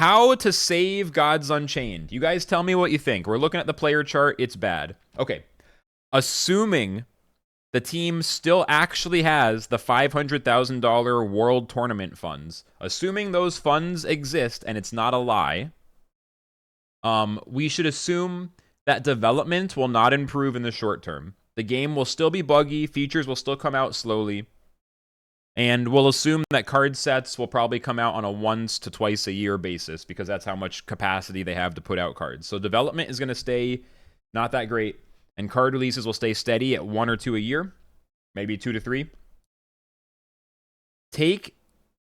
How to save Gods Unchained. You guys tell me what you think. We're looking at the player chart. It's bad. Okay. Assuming the team still actually has the $500,000 world tournament funds. Assuming those funds exist and it's not a lie, we should assume that development will not improve in the short term. The game will still be buggy, features will still come out slowly, and we'll assume that card sets will probably come out on a once to twice a year basis because that's how much capacity they have to put out cards. So development is going to stay not that great, and card releases will stay steady at 1 or 2 a year, maybe 2 to 3. Take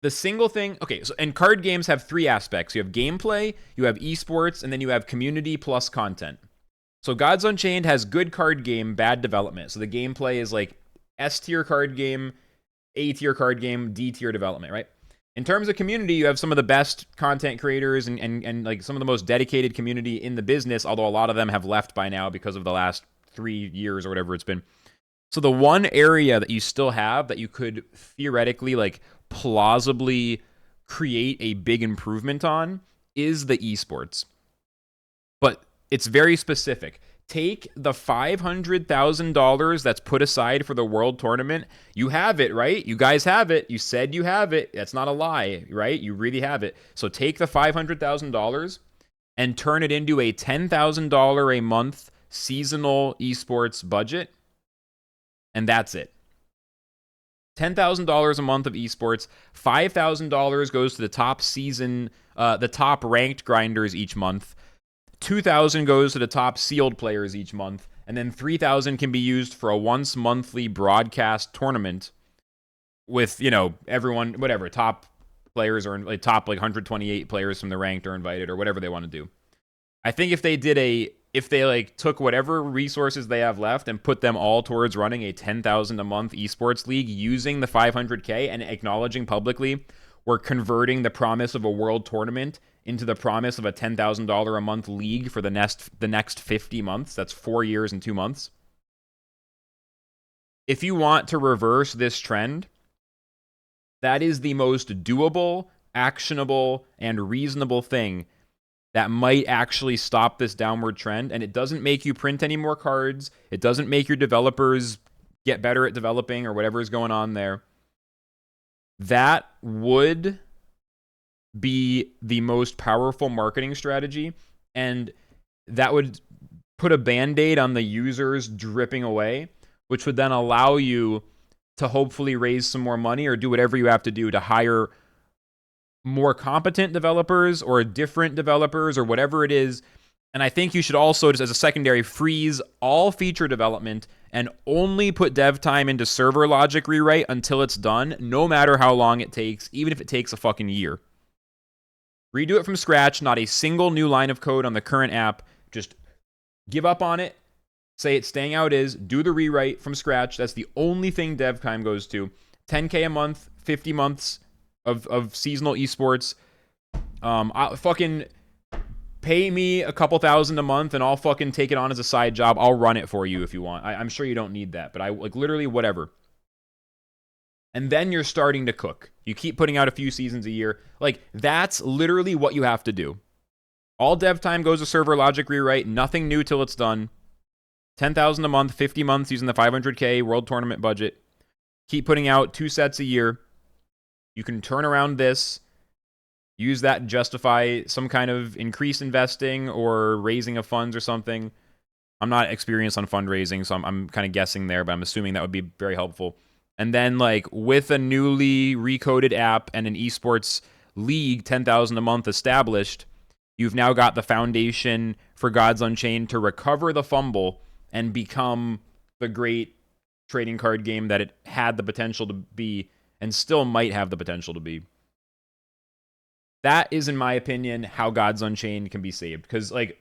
the single thing. Okay, so and card games have 3 aspects. You have gameplay, you have esports, and then you have community plus content. So Gods Unchained has good card game, bad development. So the gameplay is like S tier card game, A tier card game, D tier development, right? In terms of community, you have some of the best content creators and like some of the most dedicated community in the business, although a lot of them have left by now because of the last 3 years or whatever it's been. So the one area that you still have that you could theoretically, like, plausibly create a big improvement on is the esports. But it's very specific. Take the $500,000 that's put aside for the world tournament. You have it, right? You guys have it. You said you have it. That's not a lie, right? You really have it. So take the $500,000 and turn it into a $10,000 a month seasonal esports budget. And that's it. $10,000 a month of esports. $5,000 goes to the top season, the top ranked grinders each month. $2,000 goes to the top sealed players each month, and then $3,000 can be used for a once monthly broadcast tournament with, you know, everyone, whatever, top players or like top like 128 players from the ranked are invited or whatever they want to do. I think if they like took whatever resources they have left and put them all towards running a $10,000 a month esports league using the $500K and acknowledging publicly we're converting the promise of a world tournament into the promise of a $10,000 a month league for the next 50 months. That's 4 years and 2 months. If you want to reverse this trend, that is the most doable, actionable, and reasonable thing that might actually stop this downward trend. And it doesn't make you print any more cards. It doesn't make your developers get better at developing or whatever is going on there. That would be the most powerful marketing strategy, and that would put a band-aid on the users dripping away, which would then allow you to hopefully raise some more money or do whatever you have to do to hire more competent developers or different developers or whatever it is. And I think you should also, just as a secondary, freeze all feature development and only put dev time into server logic rewrite until it's done, no matter how long it takes, even if it takes a fucking year. Redo it from scratch, not a single new line of code on the current app. Just give up on it. Say it's staying how it is. Do the rewrite from scratch. That's the only thing dev time goes to. 10K a month, 50 months of seasonal esports. I'll fucking pay me a couple $1,000 a month and I'll fucking take it on as a side job. I'll run it for you if you want. I'm sure you don't need that, but I like literally whatever. And then you're starting to cook. You keep putting out a few seasons a year. Like, that's literally what you have to do. All dev time goes to server logic rewrite. Nothing new till it's done. 10,000 a month, 50 months using the $500K world tournament budget. Keep putting out 2 sets a year. You can turn around this, use that to justify some kind of increased investing or raising of funds or something. I'm not experienced on fundraising, so I'm kind of guessing there, but I'm assuming that would be very helpful. And then, like, with a newly recoded app and an esports league, 10,000 a month established, you've now got the foundation for Gods Unchained to recover the fumble and become the great trading card game that it had the potential to be and still might have the potential to be. That is, in my opinion, how Gods Unchained can be saved. Because, like,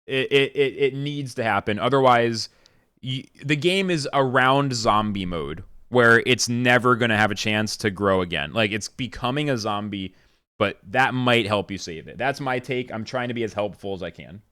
it needs to happen. Otherwise, the game is around zombie mode, where it's never going to have a chance to grow again. Like, it's becoming a zombie, but that might help you save it. That's my take. I'm trying to be as helpful as I can.